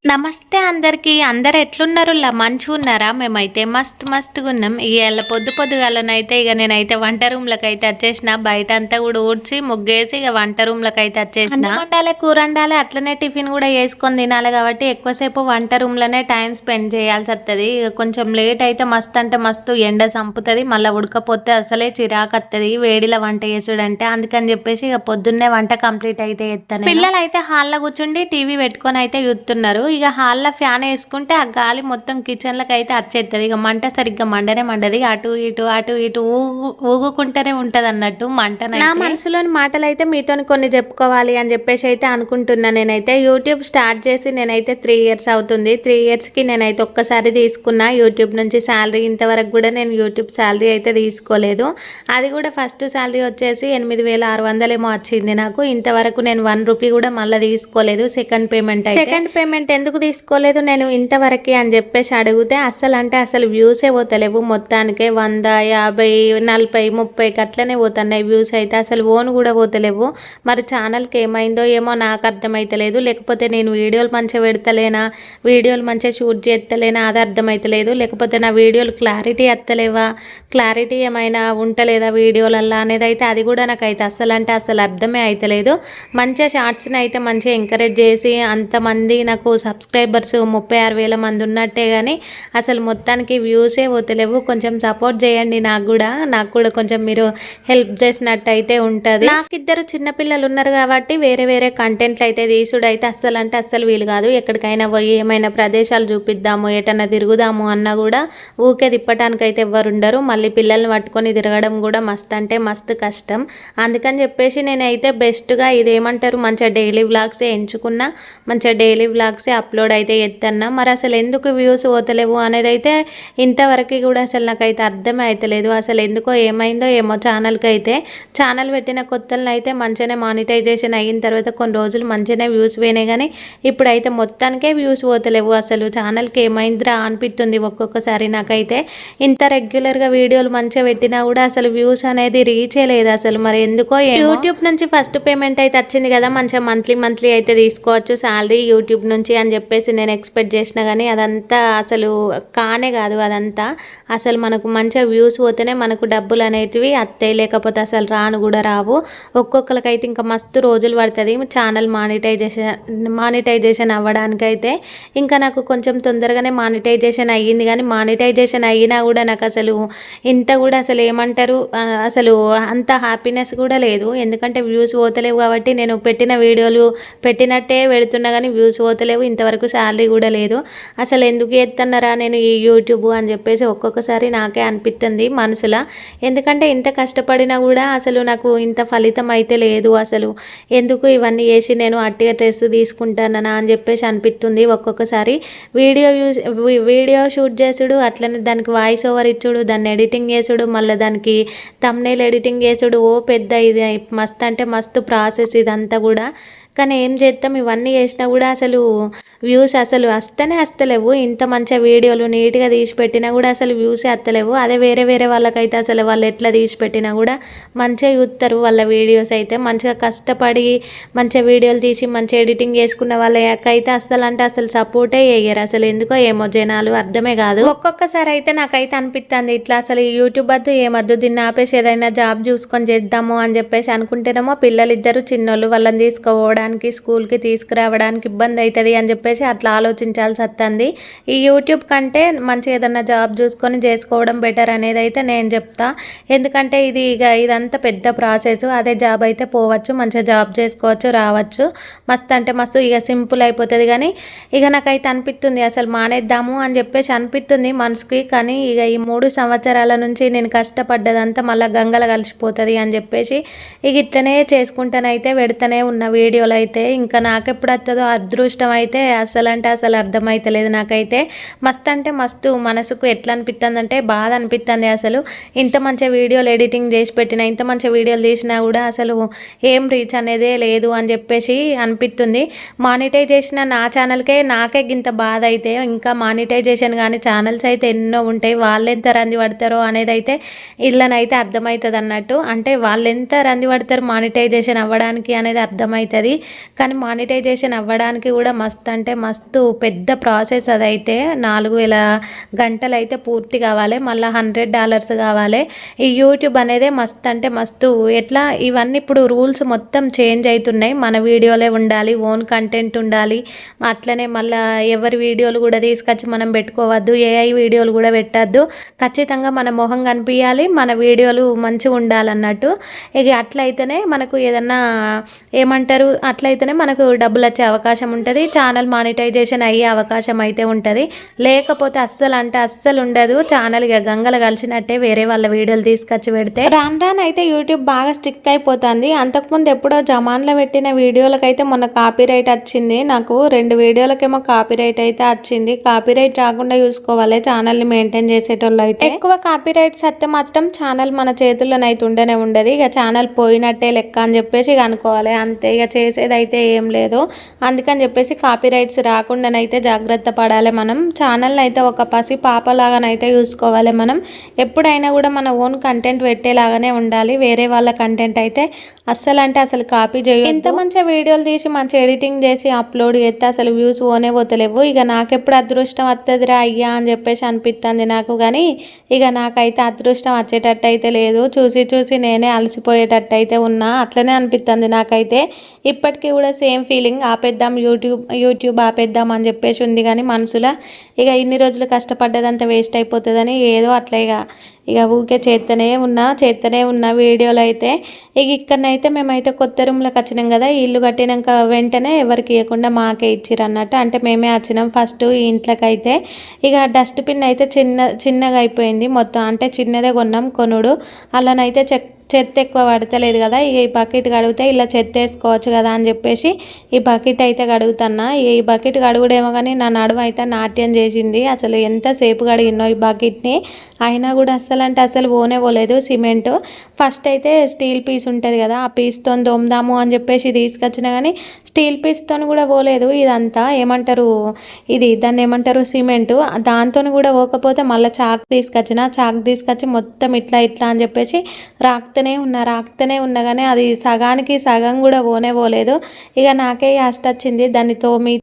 నమస్తే అందరికి. అందరు ఎట్లున్నారు? మంచిగున్నారా? మేమైతే మస్తుగా ఉన్నాం. ఇవాళ పొద్దుగాలనైతే నేనైతే వంట రూమ్‌లకైతే వచ్చేసిన. బయట అంతా కూడా ఊడ్చి ముగ్గేసి వంట రూమ్‌లకైతే వచ్చేసిన. అన్నం వండాలి, కూర వండాలి, అట్లనే టిఫిన్ కూడా చేసుకొని తినాలి కాబట్టి ఎక్కువసేపు వంట రూమ్‌లోనే టైం స్పెండ్ చేయాల్సి వస్తుంది. కొంచెం లేట్ అయితే మస్తు అంటే మస్తు ఎండ చంపుతుంది. మళ్ళీ ఉడకపోతే అసలే చిరాకు వస్తుంది వేడిలో వంట చేసుడంటే. అందుకని చెప్పేసి పొద్దున్నే వంట కంప్లీట్ అయితే చేస్తాను. పిల్లలు అయితే హాల్లో కూర్చుండి టీవీ పెట్టుకొని అయితే చూస్తున్నారు. ఇక హాల్లో ఫ్యాన్ వేసుకుంటే ఆ గాలి మొత్తం కిచెన్లకు అయితే వచ్చేస్తుంది. ఇక మంట సరిగ్గా మండది. అటు ఇటు ఊగుకుంటూనే ఉంటది అన్నట్టు మంటన. నా మనసులోని మాటలు అయితే మీతో కొన్ని చెప్పుకోవాలి అని చెప్పేసి అయితే అనుకుంటున్నా. నేనైతే యూట్యూబ్ స్టార్ట్ చేసి నేనైతే 3 years అవుతుంది. 3 yearsకి నేనైతే ఒక్కసారి తీసుకున్నా యూట్యూబ్ నుంచి శాలరీ. ఇంతవరకు కూడా నేను యూట్యూబ్ శాలరీ అయితే తీసుకోలేదు. అది కూడా ఫస్ట్ శాలరీ వచ్చేసి 8600 ఏమో వచ్చింది నాకు. ఇంతవరకు నేను 1 రూపీ కూడా మళ్ళీ తీసుకోలేదు. సెకండ్ పేమెంట్ ఎందుకు తీసుకోలేదు నేను ఇంతవరకు అని చెప్పేసి అడిగితే అసలు వ్యూసే పోతలేవు. మొత్తానికే 100, 50, 40, 30 అట్లనే పోతున్నాయి వ్యూస్ అయితే. అసలు ఓన్ కూడా పోతలేవు. మరి ఛానల్కి ఏమైందో ఏమో నాకు అర్థమైతలేదు. లేకపోతే నేను వీడియోలు మంచిగా పెడతలేనా, వీడియోలు మంచిగా షూట్ చేస్తలేనా అది అర్థమైతలేదు. లేకపోతే నా వీడియోలు క్లారిటీ వస్తలేవా, క్లారిటీ ఏమైనా ఉంటలేదా వీడియోలల్లో అనేది అయితే అది కూడా నాకైతే అసలు అర్థమే అవుతలేదు. మంచిగా షార్ట్స్ని అయితే మంచిగా ఎంకరేజ్ చేసి అంతమంది నాకు సబ్స్క్రైబర్స్ 36,000 మంది ఉన్నట్టే కానీ అసలు మొత్తానికి వ్యూసే పోతలేవు. కొంచెం సపోర్ట్ చేయండి. నాకు కూడా కొంచెం మీరు హెల్ప్ చేసినట్టు అయితే ఉంటుంది. నాకు ఇద్దరు చిన్నపిల్లలు ఉన్నారు కాబట్టి వేరే కంటెంట్లు అయితే తీసుడు అయితే అస్సలు వీలు కాదు. ఎక్కడికైనా పోయి ఏమైనా ప్రదేశాలు చూపిద్దాము, ఎటన్నా తిరుగుదాము అన్నా కూడా ఊకే తిప్పటానికి అయితే ఎవ్వరు ఉండరు. మళ్ళీ పిల్లల్ని పట్టుకొని తిరగడం కూడా మస్తు కష్టం. అందుకని చెప్పేసి నేనైతే బెస్ట్గా ఇదేమంటారు మంచిగా డైలీ వ్లాగ్సే ఎంచుకున్నా. మంచిగా డైలీ వ్లాగ్సే అప్లోడ్ అయితే ఎత్తన్నా. మరి అసలు ఎందుకు వ్యూస్ పోతలేవు అనేది అయితే ఇంతవరకు కూడా అసలు నాకైతే అర్థమే అవుతలేదు. అసలు ఎందుకో ఏమైందో ఏమో ఛానల్కి అయితే. ఛానల్ పెట్టిన కొత్తలను అయితే మంచిగానే మానిటైజేషన్ అయిన తర్వాత కొన్ని రోజులు మంచిగానే వ్యూస్ పోయినాయి కానీ ఇప్పుడైతే మొత్తానికే వ్యూస్ పోతలేవు. అసలు ఛానల్కి ఏమైందిరా అనిపిస్తుంది ఒక్కొక్కసారి నాకైతే. ఇంత రెగ్యులర్గా వీడియోలు మంచిగా పెట్టినా కూడా అసలు వ్యూస్ అనేది రీచే లేదు అసలు. మరి ఎందుకో యూట్యూబ్ నుంచి ఫస్ట్ పేమెంట్ అయితే వచ్చింది కదా, మంచిగా మంత్లీ అయితే తీసుకోవచ్చు శాలరీ యూట్యూబ్ నుంచి అని చెప్పేసి నేను ఎక్స్పెక్ట్ చేసిన కానీ అదంతా అసలు కానే కాదు. అదంతా అసలు మనకు మంచిగా వ్యూస్ పోతేనే మనకు డబ్బులు అనేటివి అత్తయి, లేకపోతే అసలు రాను కూడా రావు. ఒక్కొక్కరికైతే ఇంకా మస్తు రోజులు పడుతుంది ఛానల్ మానిటైజేషన్ అవ్వడానికైతే. ఇంకా నాకు కొంచెం తొందరగానే మానిటైజేషన్ అయ్యింది కానీ మానిటైజేషన్ అయినా కూడా నాకు అసలు ఇంత కూడా అసలు ఏమంటారు అసలు అంత హ్యాపీనెస్ కూడా లేదు. ఎందుకంటే వ్యూస్ పోతలేవు కాబట్టి నేను పెట్టిన వీడియోలు పెట్టినట్టే పెడుతున్నా కానీ వ్యూస్ పోతలేవు. ఇంతవరకు శాలరీ కూడా లేదు. అసలు ఎందుకు ఎత్తన్నారా నేను ఈ యూట్యూబ్ అని చెప్పేసి ఒక్కొక్కసారి నాకే అనిపిస్తుంది మనసులో. ఎందుకంటే ఇంత కష్టపడినా కూడా అసలు నాకు ఇంత ఫలితం అయితే లేదు. అసలు ఎందుకు ఇవన్నీ చేసి నేను అట్టిగా డ్రెస్ తీసుకుంటానా అని చెప్పేసి అనిపిస్తుంది ఒక్కొక్కసారి. వీడియో షూట్ చేసుడు, అట్లనే దానికి వాయిస్ ఓవర్ ఇచ్చుడు, దాన్ని ఎడిటింగ్ చేసుడు, మళ్ళీ దానికి థంబ్నెయిల్ ఎడిటింగ్ చేసుడు, పెద్ద ఇది మస్తు ప్రాసెస్ ఇదంతా కూడా. కానీ ఏం చేద్దాం, ఇవన్నీ చేసినా కూడా అసలు వ్యూస్ అసలు వస్తలేవు. ఇంత మంచిగా వీడియోలు నీట్గా తీసి పెట్టినా కూడా అసలు వ్యూసే వస్తలేవు. అదే వేరే వాళ్ళకైతే అసలు వాళ్ళు ఎట్లా తీసి పెట్టినా కూడా మంచిగా చూస్తారు వాళ్ళ వీడియోస్ అయితే. మంచిగా కష్టపడి మంచిగా వీడియోలు తీసి మంచిగా ఎడిటింగ్ చేసుకున్న వాళ్ళకైతే అసలు సపోర్టే చేయరు. అసలు ఎందుకో ఏమో జనాలు అర్థమే కాదు. ఒక్కొక్కసారి అయితే నాకైతే అనిపిస్తుంది ఇట్లా అసలు యూట్యూబ్ వద్దు ఏమద్దు, దీన్ని ఆపేసి ఏదైనా జాబ్ చూసుకొని చేద్దాము అని చెప్పేసి అనుకుంటేనేమో పిల్లలు ఇద్దరు చిన్నోళ్ళు, వాళ్ళని తీసుకోవడానికి స్కూల్కి తీసుకురావడానికి ఇబ్బంది అవుతుంది అని చెప్పేసి అట్లా ఆలోచించాల్సి వస్తుంది. ఈ యూట్యూబ్ కంటే మంచిగా ఏదన్నా జాబ్ చూసుకొని చేసుకోవడం బెటర్ అనేది అయితే నేను చెప్తా. ఎందుకంటే ఇదంతా పెద్ద ప్రాసెస్. అదే జాబ్ అయితే పోవచ్చు, మంచిగా జాబ్ చేసుకోవచ్చు, రావచ్చు, మస్తు ఇక సింపుల్ అయిపోతుంది. కానీ నాకైతే అనిపిస్తుంది అసలు మానేద్దాము అని చెప్పేసి అనిపిస్తుంది మనసుకి. కానీ ఈ 3 సంవత్సరాల నుంచి నేను కష్టపడ్డదంతా మళ్ళీ గంగల కలిసిపోతుంది అని చెప్పేసి ఇట్లనే చేసుకుంటానైతే పెడతానే ఉన్న వీడియోలు అయితే. ఇంకా నాకెప్పుడు వస్తుందో అదృష్టం అయితే అసలు అర్థమైతలేదు నాకైతే. మస్తు మనసుకు ఎట్లా అనిపిస్తుంది అంటే బాధ అనిపిస్తుంది. అసలు ఇంత మంచి వీడియోలు ఎడిటింగ్ చేసి పెట్టిన, ఇంత మంచి వీడియోలు తీసినా కూడా అసలు ఏం రీచ్ అనేదే లేదు అని చెప్పేసి అనిపిస్తుంది. మానిటైజేషన్ నా ఛానల్కే నాకే ఇంత బాధ అయితే ఇంకా మానిటైజేషన్ కానీ ఛానల్స్ అయితే ఎన్నో ఉంటాయి. వాళ్ళు ఎంత రంది పడతారో అనేది అయితే ఇళ్ళనైతే అర్థమవుతుంది అన్నట్టు. అంటే వాళ్ళు ఎంత రంది పడతారు మానిటైజేషన్ అవ్వడానికి అనేది అర్థమవుతుంది. కానీ మానిటైజేషన్ అవ్వడానికి కూడా మస్తు అంటే మస్తు పెద్ద ప్రాసెస్. అదైతే 4000 గంటలు అయితే పూర్తి కావాలి, మళ్ళీ $100 కావాలి. ఈ యూట్యూబ్ అనేది మస్తు అంటే మస్తు ఎట్లా ఇవన్నీ ఇప్పుడు రూల్స్ మొత్తం చేంజ్ అవుతున్నాయి. మన వీడియోలే ఉండాలి, ఓన్ కంటెంట్ ఉండాలి, అట్లనే మళ్ళీ ఎవరి వీడియోలు కూడా తీసుకొచ్చి మనం పెట్టుకోవద్దు, ఏఐ వీడియోలు కూడా పెట్టద్దు, ఖచ్చితంగా మన మొహం కనిపించాలి, మన వీడియోలు మంచిగా ఉండాలన్నట్టు. ఇక అట్లయితేనే మనకు ఏదన్నా ఏమంటారు, అట్లయితేనే మనకు డబ్బులు వచ్చే అవకాశం ఉంటుంది, ఛానల్ మానిటైజేషన్ అయ్యే అవకాశం అయితే ఉంటుంది. లేకపోతే అస్సలు అంటే అస్సలు ఉండదు. ఛానల్ ఇక గంగలు కలిసినట్టే వేరే వాళ్ళ వీడియోలు తీసుకొచ్చి పెడితే రాను రాను అయితే యూట్యూబ్ బాగా స్ట్రిక్ట్ అయిపోతుంది. అంతకుముందు ఎప్పుడో జమాన్లో పెట్టిన వీడియోలకైతే మొన్న కాపీరైట్ వచ్చింది. నాకు 2 వీడియోలకేమో కాపీరైట్ అయితే వచ్చింది. కాపీరైట్ రాకుండా చూసుకోవాలి ఛానల్ని మెయింటైన్ చేసేటోళ్ళు అయితే. ఎక్కువ కాపీరైట్స్ వస్తే మాత్రం ఛానల్ మన చేతుల్లోనైతే ఉండనే ఉండదు. ఇక ఛానల్ పోయినట్టే లెక్క అని చెప్పేసి ఇక అనుకోవాలి అంతే. ఇక చేసేది అయితే ఏం లేదు. అందుకని చెప్పేసి కాపీరైట్స్ రాకుండానైతే జాగ్రత్త పడాలి. మనం ఛానల్ని అయితే ఒక పసి పాపలాగానైతే చూసుకోవాలి. మనం ఎప్పుడైనా కూడా మన ఓన్ కంటెంట్ పెట్టేలాగానే ఉండాలి. వేరే వాళ్ళ కంటెంట్ అయితే అస్సలు అంటే అసలు కాపీ చేయొద్దు. ఇంత మంచిగా వీడియోలు తీసి మంచి ఎడిటింగ్ చేసి అప్లోడ్ చేస్తే అసలు వ్యూస్ ఓనే పోతలేవు. ఇక నాకెప్పుడు అదృష్టం వస్తుందిరా అయ్యా అని చెప్పేసి అనిపిస్తుంది నాకు. కానీ ఇక నాకైతే అదృష్టం వచ్చేటట్టు అయితే లేదు. చూసి చూసి నేనే అలసిపోయేటట్టు అయితే ఉన్నా. అట్లనే అనిపిస్తుంది నాకైతే. ఇప్పటికీ కూడా సేమ్ ఫీలింగ్, ఆపేద్దాం యూట్యూబ్ ఆపేద్దాం అని చెప్పేసి ఉంది. కానీ మనసులో ఇక ఇన్ని రోజులు కష్టపడ్డదంతా వేస్ట్ అయిపోతుందని ఏదో అట్లా ఇక ఊకే చేస్తూనే ఉన్నా వీడియోలు అయితే. ఇక ఇక్కడనైతే మేమైతే కొత్త రూమ్లోకి వచ్చినాం కదా, ఇల్లు కట్టినాక వెంటనే ఎవరికి ఇవ్వకుండా మాకే ఇచ్చిర్రు అన్నట్టు. అంటే మేమే వచ్చినాం ఫస్ట్ ఈ ఇంట్లోకి అయితే. ఇక డస్ట్బిన్ అయితే చిన్నగా అయిపోయింది మొత్తం, అంటే చిన్నదే కొనుడు అలానైతే చెత్త ఎక్కువ పడతలేదు కదా, ఇక ఈ బకెట్ కడిగితే ఇలా చెత్త వేసుకోవచ్చు కదా అని చెప్పేసి ఈ బకెట్ అయితే కడుగుతున్నా. ఈ బకెట్ కడుగుడేమో కానీ నా నడుము అయితే నాట్యం చేసింది. అసలు ఎంతసేపు కడిగినో ఈ బకెట్ని, అయినా కూడా అస్సలు అంటే అసలు పోలేదు సిమెంట్. ఫస్ట్ అయితే స్టీల్ పీస్ ఉంటుంది కదా, ఆ పీస్తో దోమదాము అని చెప్పేసి తీసుకొచ్చినా కానీ స్టీల్ పీస్తో కూడా పోలేదు. ఇదంతా ఏమంటారు, దాన్ని ఏమంటారు సిమెంటు, దాంతో కూడా పోకపోతే మళ్ళీ చాక్ తీసుకొచ్చి మొత్తం ఇట్లా అని చెప్పేసి రాక్తనే ఉన్నా కానీ అది సగానికి సగం కూడా పోలేదు. ఇక నాకే యాస్ట్ వచ్చింది దాన్ని తోమి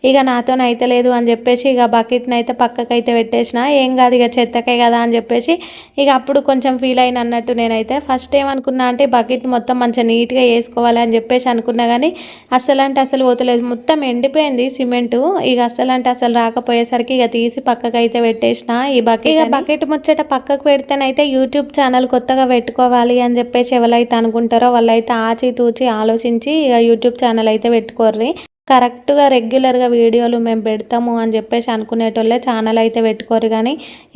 ఇక నాతోనైతే లేదు అని చెప్పేసి ఇక బకెట్ని అయితే పక్కకైతే పెట్టేసిన. ఏం కాదు ఇక చెత్తకే కదా అని చెప్పేసి ఇక అప్పుడు కొంచెం ఫీల్ అయిన అన్నట్టు. నేనైతే ఫస్ట్ ఏమనుకున్నా అంటే బకెట్ మొత్తం మంచిగా నీట్గా వేసుకోవాలి అని చెప్పేసి అనుకున్నా కానీ అస్సలు అంటే అసలు పోతలేదు, మొత్తం ఎండిపోయింది సిమెంటు. ఇక అస్సలు అంటే అసలు రాకపోయేసరికి ఇక తీసి పక్కకైతే పెట్టేసిన ఈ బకెట్ ముచ్చట పక్కకు పెడితేనైతే యూట్యూబ్ ఛానల్ కొత్తగా పెట్టుకోవాలి అని చెప్పేసి ఎవరైతే అనుకుంటారో వాళ్ళైతే ఆచితూచి ఆలోచించి ఇక యూట్యూబ్ ఛానల్ అయితే పెట్టుకోర్రి. కరెక్ట్గా రెగ్యులర్గా వీడియోలు మేము పెడతాము అని చెప్పేసి అనుకునేటోళ్ళే ఛానల్ అయితే పెట్టుకోరు. కానీ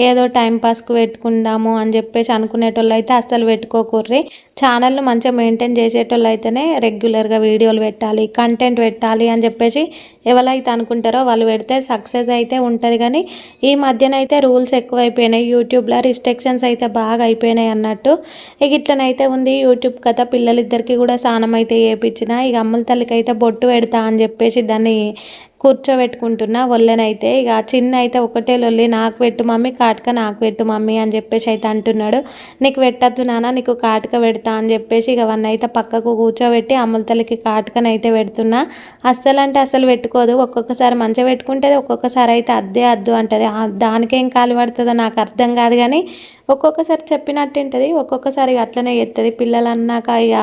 ఏదో టైంపాస్కి పెట్టుకుందాము అని చెప్పేసి అనుకునేటోళ్ళు అయితే అస్సలు పెట్టుకోకూర్రి. ఛానల్ను మంచిగా మెయింటైన్ చేసేటోళ్ళు అయితేనే రెగ్యులర్గా వీడియోలు పెట్టాలి, కంటెంట్ పెట్టాలి అని చెప్పేసి ఎవరైతే అనుకుంటారో వాళ్ళు పెడితే సక్సెస్ అయితే ఉంటుంది. కానీ ఈ మధ్యన అయితే రూల్స్ ఎక్కువైపోయినాయి యూట్యూబ్లో, రిస్ట్రిక్షన్స్ అయితే బాగా అయిపోయినాయి అన్నట్టు. ఇక ఇట్లనైతే ఉంది యూట్యూబ్ కథ. పిల్లలిద్దరికి కూడా స్నానం అయితే చేయించిన. ఇక అమ్ముల తల్లికి అయితే బొట్టు పెడతా అని చెప్పేసి దాన్ని కూర్చోబెట్టుకుంటున్నా ఒళ్ళనైతే. ఇక చిన్న అయితే ఒకటే లొల్లి, నాకు పెట్టు మమ్మీ కాటుక, నాకు పెట్టు మమ్మీ అని చెప్పేసి అయితే అంటున్నాడు. నీకు పెట్టద్దు నాన్న, నీకు కాటుక పెడతా అని చెప్పేసి ఇక వన్ అయితే పక్కకు కూర్చోబెట్టి అమ్ముల తల్లికి కాటుకనైతే పెడుతున్నా. అస్సలు అంటే అసలు పెట్టుకోదు, ఒక్కొక్కసారి మంచిగా పెట్టుకుంటుంది, ఒక్కొక్కసారి అయితే అద్దు అంటది. దానికేం కాలు పడుతుందో నాకు అర్థం కాదు. కానీ ఒక్కొక్కసారి చెప్పినట్టు ఉంటుంది, ఒక్కొక్కసారి అట్లనే చేస్తుంది. పిల్లలు అన్నాక ఇక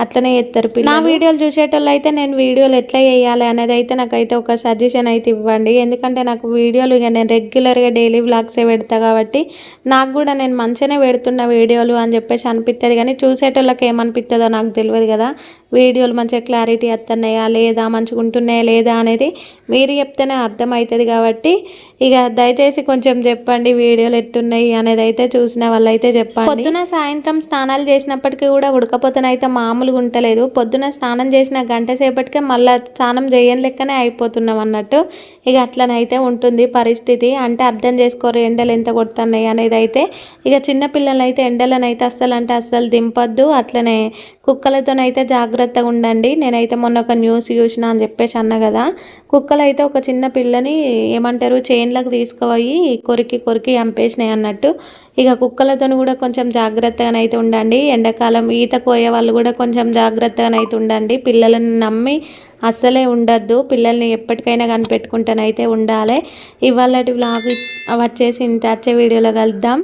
అట్లనే చేస్తారు పిల్లలు. నా వీడియోలు చూసేటోళ్ళు అయితే నేను వీడియోలు ఎట్లా చేయాలి అనేది అయితే నాకైతే ఒక సజెషన్ అయితే ఇవ్వండి. ఎందుకంటే నాకు వీడియోలు ఇక నేను రెగ్యులర్గా డైలీ వ్లాగ్సే పెడతా కాబట్టి నాకు కూడా నేను మంచిగానే పెడుతున్న వీడియోలు అని చెప్పేసి అనిపిస్తుంది. కానీ చూసేటోళ్ళకి ఏమనిపిస్తుందో నాకు తెలియదు కదా, వీడియోలు మంచిగా క్లారిటీ వస్తున్నాయా లేదా, మంచిగా ఉంటున్నాయా లేదా అనేది మీరు చెప్తేనే అర్థమవుతుంది. కాబట్టి ఇక దయచేసి కొంచెం చెప్పండి వీడియోలు ఎట్టున్నాయి అనేది అయితే చూసిన వాళ్ళైతే చెప్పండి. పొద్దున సాయంత్రం స్నానాలు చేసినప్పటికీ కూడా ఉడకపోతేనైతే మామూలుగా ఉంటలేదు. పొద్దున స్నానం చేసిన గంట సేపటికే మళ్ళీ స్నానం చేయని లెక్కనే అయిపోతున్నాం అన్నట్టు. ఇక అట్లనైతే ఉంటుంది పరిస్థితి. అంటే అర్థం చేసుకోరు ఎండలు ఎంత కొడుతున్నాయి అనేది అయితే. ఇక చిన్నపిల్లలు అయితే ఎండలను అయితే అస్సలు అంటే అస్సలు దింపొద్దు, అట్లనే కుక్కలతోనైతే జాగ్రత్తగా ఉండండి. నేనైతే మొన్న ఒక న్యూస్ చూసిన అని చెప్పేసి అన్నా కదా, కుక్కలైతే ఒక చిన్న పిల్లని ఏమంటారు చేన్లకు తీసుకుపోయి కొరికి కొరికి చంపేసినాయి అన్నట్టు. ఇక కుక్కలతోని కూడా కొంచెం జాగ్రత్తగానైతే ఉండండి. ఎండాకాలం ఈత కోయే వాళ్ళు కూడా కొంచెం జాగ్రత్తగానైతే ఉండండి. పిల్లలను నమ్మి అస్సలే ఉండద్దు. పిల్లల్ని ఎప్పటికైనా కనిపెట్టుకుంటూనైతే ఉండాలి. ఇవాళటి వ్లాగ్ వచ్చేసి ఇంత. వచ్చే వీడియోలో కలుద్దాం.